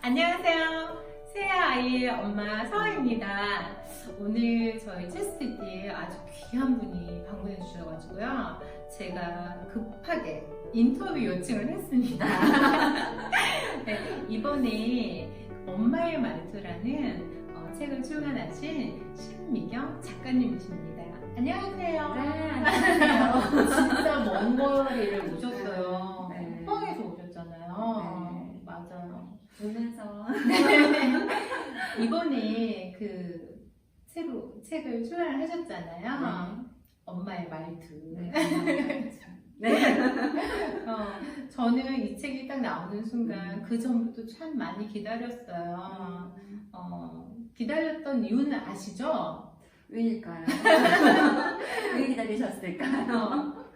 안녕하세요. 새 아이의 엄마 서아입니다. 오늘 저희 체스티디에 아주 귀한 분이 방문해 주셔가지고요. 제가 급하게 인터뷰 요청을 했습니다. 네, 이번에 엄마의 말투라는 책을 출간하신 신미경 작가님이십니다. 안녕하세요. 네, 안녕하세요. 진짜 먼 거리를 오셨어요. 네. 포항에서 오셨잖아요. 네. 맞아요. 보면서 이번에 그 새로 책을 출간을 하셨잖아요. 네. 엄마의 말투. 네. 네. 저는 이 책이 딱 나오는 순간 그 전부터 참 많이 기다렸어요. 기다렸던 이유는 아시죠? 왜일까요? 왜 기다리셨을까요?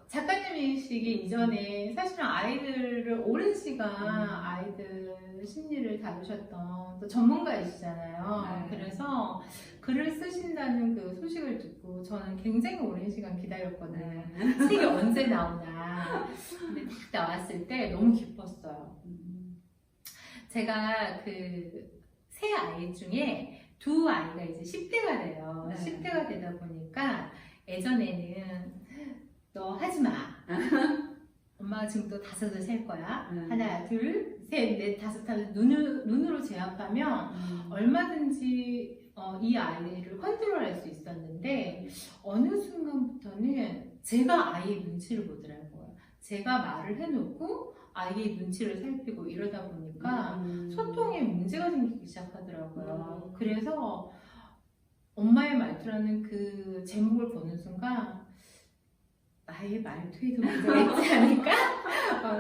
작가님이시기 이전에 사실은 아이들을 오랜 시간 아이들 심리를 다루셨던 또 전문가이시잖아요. 네. 그래서 글을 쓰신다는 그 소식을 듣고 저는 굉장히 오랜 시간 기다렸거든요. 책이 언제 나오나. 근데 딱 나왔을 때 너무 기뻤어요. 제가 그 세 아이 중에 두 아이가 이제 10대가 돼요. 네. 10대가 되다 보니까 예전에는 너 하지 마. 엄마가 지금부터 5을 셀 거야. 하나, 둘, 셋, 넷, 다섯 하면서 눈으로 제압하면 얼마든지 이 아이를 컨트롤할 수 있었는데 어느 순간부터는 제가 아이의 눈치를 보더라고요. 제가 말을 해놓고 아이의 눈치를 살피고 이러다 보니까 소통에 문제가 생기기 시작하더라고요. 그래서 엄마의 말투라는 그 제목을 보는 순간 나의 말투에도 문제가 있지 않을까?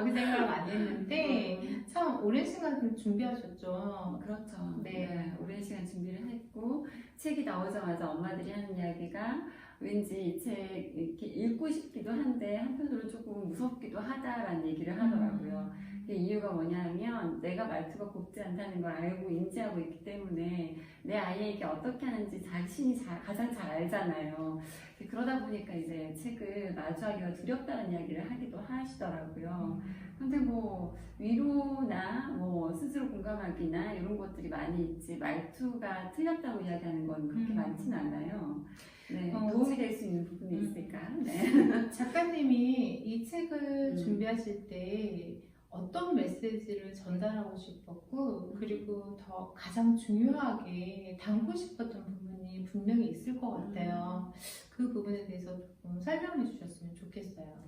그 생각을 많이 했는데 참 오랜 시간 준비하셨죠. 그렇죠. 네. 네. 오랜 시간 준비를 했고 책이 나오자마자 엄마들이 하는 이야기가 왠지 이 책 이렇게 읽고 싶기도 한데 한편으로 조금 무섭기도 하다라는 얘기를 하더라고요. 그 이유가 뭐냐면 내가 말투가 곱지 않다는 걸 알고 인지하고 있기 때문에 내 아이에게 어떻게 하는지 자신이 가장 잘 알잖아요. 그러다 보니까 이제 책을 마주하기가 두렵다는 이야기를 하기도 하시더라고요. 근데 뭐 위로나 뭐 스스로 공감하기나 이런 것들이 많이 있지 말투가 틀렸다고 이야기하는 건 그렇게 많지는 않아요. 네, 도움이 될 수 있는 부분이 있을까? 네. 작가님이 이 책을 준비하실 때 어떤 메시지를 전달하고 싶었고 그리고 더 가장 중요하게 담고 싶었던 부분이 분명히 있을 것 같아요. 그 부분에 대해서 조금 설명해 주셨으면 좋겠어요.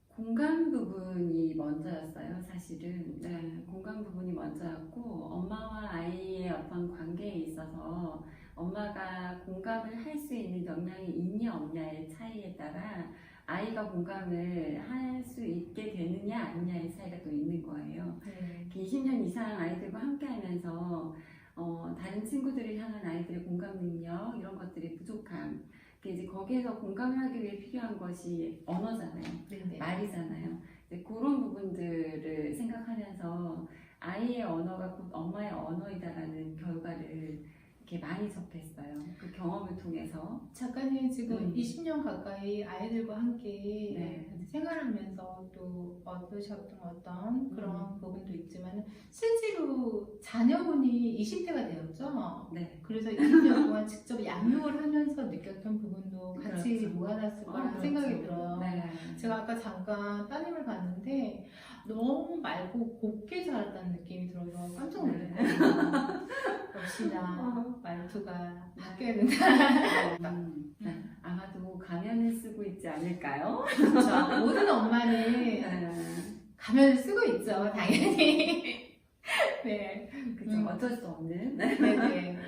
공감 부분이 먼저였어요, 사실은. 네, 공감 부분이 먼저였고 엄마와 아이의 어떤 관계에 있어서 엄마가 공감을 할 수 있는 역량이 있냐 없냐의 차이에 따라 아이가 공감을 할 수 있게 되느냐 아니냐의 차이가 또 있는 거예요. 20년 이상 아이들과 함께 하면서 다른 친구들을 향한 아이들의 공감 능력 이런 것들이 부족함. 이제 거기에서 공감을 하기 위해 필요한 것이 언어잖아요. 네네. 말이잖아요. 이제 그런 부분들을 생각하면서 아이의 언어가 곧 엄마의 언어이다라는 결과를 이렇게 많이 접했어요. 그 경험을 통해서. 작가님 지금 20년 가까이 아이들과 함께 네. 생활하면서 또 얻으셨던 어떤 그런 부분도 있지만 실제로 자녀분이 20대가 되었죠? 네. 그래서 20년 동안 직접 양육을 하면서 느꼈던 부분도 같이 그렇죠. 모아놨을 거라는 그렇죠. 생각이 들어요. 네. 제가 아까 잠깐 따님을 봤는데 너무 맑고 곱게 자랐다는 느낌이 들어서 깜짝 놀랐거든요. 역시나 말투가 바뀌어야 된다. 네. 아마도 가면을 쓰고 있지 않을까요? 그렇죠. 모든 엄마는 네. 가면을 쓰고 있죠, 당연히. 네. 그죠. 어쩔 수 없는. 네네.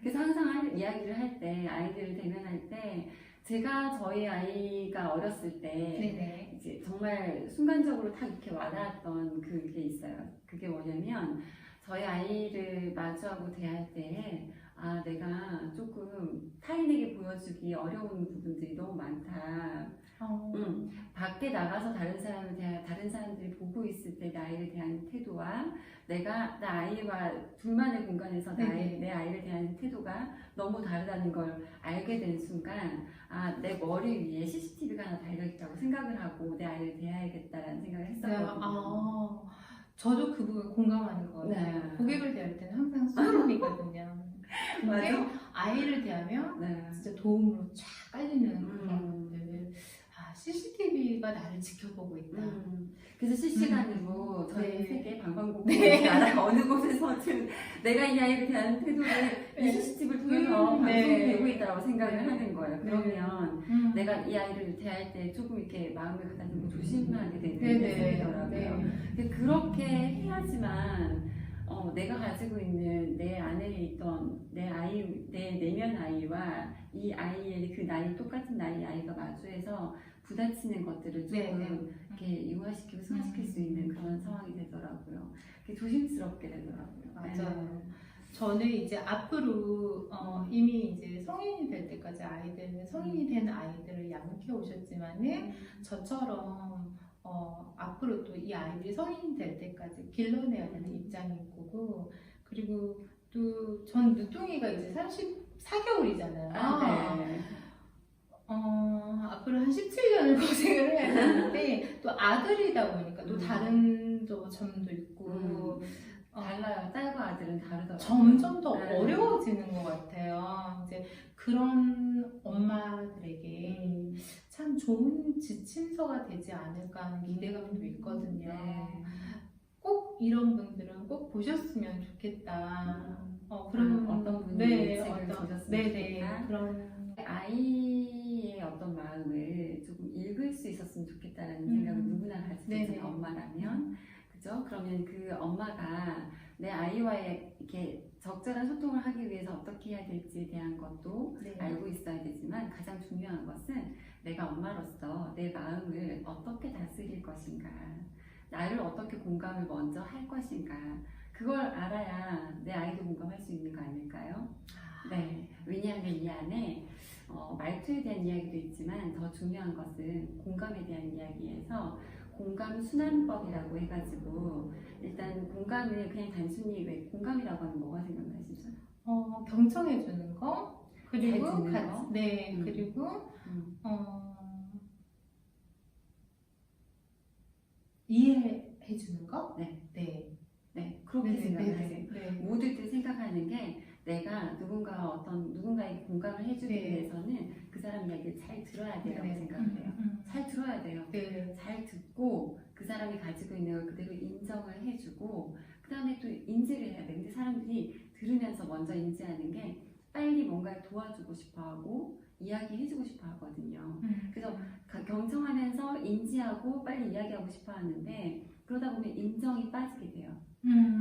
그래서 항상 이야기를 할 때, 아이들을 대면할 때, 제가 저희 아이가 어렸을 때, 네네. 이제 정말 순간적으로 딱 이렇게 와닿았던 그게 있어요. 그게 뭐냐면, 저희 아이를 마주하고 대할 때, 아, 내가 조금 타인에게 보여주기 어려운 부분들이 너무 많다. 밖에 나가서 다른 사람들이 보고 있을 때 내 아이를 대하는 태도와 나 아이와 둘만의 공간에서 내 아이를 대하는 태도가 너무 다르다는 걸 알게 된 순간, 아, 내 머리 위에 CCTV가 하나 달려있다고 생각을 하고 내 아이를 대해야겠다라는 생각을 했었거든요. 저도 그 부분 공감하는 것 같아요. 네. 고객을 대할 때는 항상 소름이거든요. 근데 맞아. 아이를 대하면 네. 진짜 도움으로 쫙 깔리는 음. 그런 것들. 아, CCTV가 나를 지켜보고 있다. 그래서 실시간으로 전 네. 세계 방방곡곡 네. 나라 어느 곳에서든 내가 이 아이에 대한 태도를 이 네. CCTV를 통해서 방송이 네. 되고 있다고 생각을 네. 하는 거예요. 그러면 네. 내가 이 아이를 대할 때 조금 이렇게 마음을 가다듬고 조심하게 되는 네네. 생기더라고요. 네. 근데 그렇게 해야지만 내가 가지고 있는 내 안에 있던 내 아이, 내 내면 아이와 이 아이의 그 나이 똑같은 나이 아이가 마주해서 부딪히는 것들을 조금 네. 이렇게 유화시키고 승화시킬 수 있는 그런 상황이 되더라고요. 조심스럽게 되더라고요. 맞아요. 저는 이제 앞으로 이미 이제 성인이 될 때까지 성인이 된 아이들을 양육해 오셨지만은 저처럼 앞으로 또 이 아이들이 성인이 될 때까지 길러내야 되는 입장인 거고, 그리고 또 전 늦둥이가 이제 34개월이잖아요. 네. 앞으로 한 17년을 고생을 해야 되는데 또 아들이다 보니까 또 다른 또 점도 있고 달라요. 딸과 아들은 다르더라고요. 점점 더 네. 어려워지는 것 같아요. 이제 그런 엄마들에게 참 좋은 지침서가 되지 않을까 하는 기대감도 있거든요. 네. 꼭 이런 분들은 꼭 보셨으면 좋겠다. 그런 어떤 분이 네, 책을 보셨으면 네네, 좋겠다. 그런 아이의 어떤 마음을 조금 읽을 수 있었으면 좋겠다라는 생각을 누구나 가지고 네네. 있는 엄마라면, 그죠? 그러면 그 엄마가 내 아이와의 이렇게 적절한 소통을 하기 위해서 어떻게 해야 될지에 대한 것도 네. 알고 있어야 되지만, 가장 중요한 것은 내가 엄마로서 내 마음을 어떻게 다스릴 것인가, 나를 어떻게 공감을 먼저 할 것인가, 그걸 알아야 내 아이도 공감할 수 있는 거 아닐까요? 네. 왜냐하면 이 안에 말투에 대한 이야기도 있지만 더 중요한 것은 공감에 대한 이야기에서 공감 순환법이라고 해가지고, 일단 공감을 그냥 단순히 왜 공감이라고 하면 뭐가 생각나시죠? 경청해주는 거, 그리고 잘 듣는 거. 네, 그리고 이해해주는 거. 네. 네. 네, 그렇게 네, 생각하세요. 네, 네. 모두들 생각하는 게 내가 누군가의 공감을 해주기 네. 위해서는 그 사람 이야기를 잘 들어야 돼라고 네. 생각해요. 잘 들어야 돼요. 네. 잘 듣고 그 사람이 가지고 있는 걸 그대로 인정을 해주고, 그 다음에 또 인지를 해야 돼. 근데 사람들이 들으면서 먼저 인지하는 게 빨리 뭔가를 도와주고 싶어하고 이야기해주고 싶어하거든요. 그래서 경청하면서 인지하고 빨리 이야기하고 싶어하는데, 그러다 보면 인정이 빠지게 돼요.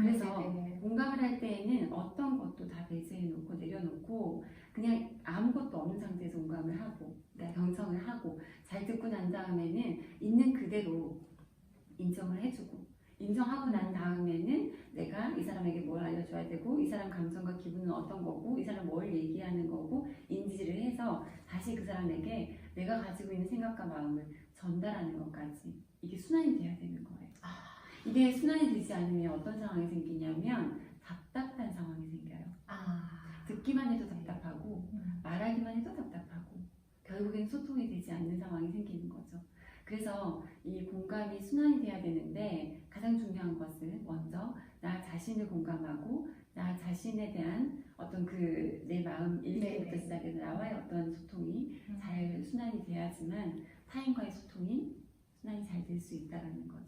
그래서 네네. 공감을 할 때에는 어떤 것도 다 배제해놓고 내려놓고 그냥 아무것도 없는 상태에서 공감을 하고 경청을 하고 잘 듣고 난 다음에는 있는 그대로 인정을 해주고, 인정하고 난 다음에는 내가 이 사람에게 뭘 알려줘야 되고, 이 사람 감정과 기분은 어떤 거고, 이 사람 뭘 얘기하는 거고 인지를 해서 다시 그 사람에게 내가 가지고 있는 생각과 마음을 전달하는 것까지, 이게 순환이 돼야 되는 거예요. 이게 순환이 되지 않으면 어떤 상황이 생기냐면 답답한 상황이 생겨요. 듣기만 해도 답답하고 말하기만 해도 답답하고 결국엔 소통이 되지 않는 상황이 생기는 거죠. 그래서 이 공감이 순환이 돼야 되는데, 가장 중요한 것은 먼저 나 자신을 공감하고 나 자신에 대한 어떤 내 마음 읽기부터 시작해서 나와의 어떤 소통이 잘 순환이 돼야지만 타인과의 소통이 순환이 잘 될 수 있다는 거죠.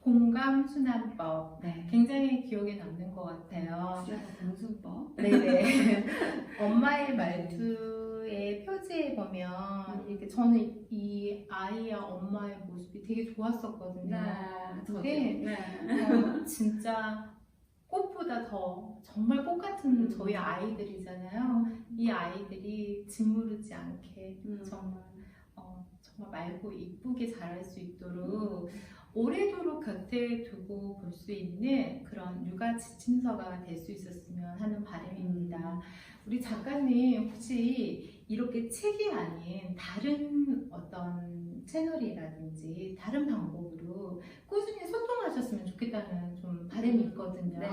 공감 순환법. 네. 굉장히 기억에 남는 것 같아요. 줄여서 공순법. 네네. 엄마의 말투의 표지에 보면 이렇게 저는 이 아이와 엄마의 모습이 되게 좋았었거든요. 근데 진짜 꽃보다 더 정말 꽃 같은 저희 아이들이잖아요. 이 아이들이 짓무르지 않게 정말 맑고 이쁘게 자랄 수 있도록 오래도록 곁에 두고 볼 수 있는 그런 육아 지침서가 될 수 있었으면 하는 바람입니다. 우리 작가님 혹시 이렇게 책이 아닌 다른 채널이라든지 다른 방법으로 꾸준히 소통하셨으면 좋겠다는 좀 바람이 있거든요. 네.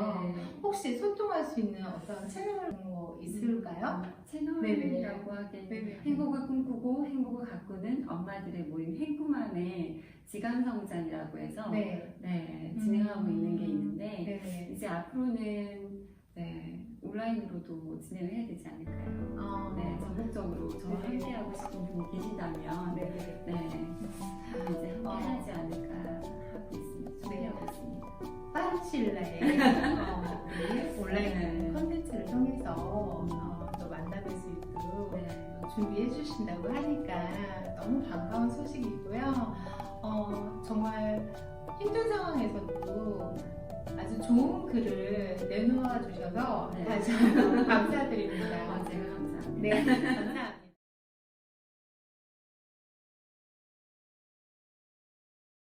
혹시 소통할 수 있는 어떤 채널 뭐 있을까요? 채널이라고 하기엔 네네. 행복을 꿈꾸고 행복을 가꾸는 엄마들의 모임 행꾸맘의 지감성장이라고 해서 네. 진행하고 있는 게 있는데 네네. 이제 앞으로는 온라인으로도 진행을 해야 되지 않을까요? 네, 전국적으로 저와 네. 함께 하고 싶은 분이 계시다면 네네. 이제 함께 하지 않을까 하고 있습니다. 준비하고 있습니다. 빠른 시일 내에 우리 온라인 컨텐츠를 통해서 또 만나뵐 수 있도록 또 준비해 주신다고 하니까 너무 반가운 소식이고요. 정말 힘든 상황에서도 아주 좋은 글을 내놓아 주셔서 다시 한번 감사드립니다. 제가 감사합니다. 네, 감사합니다.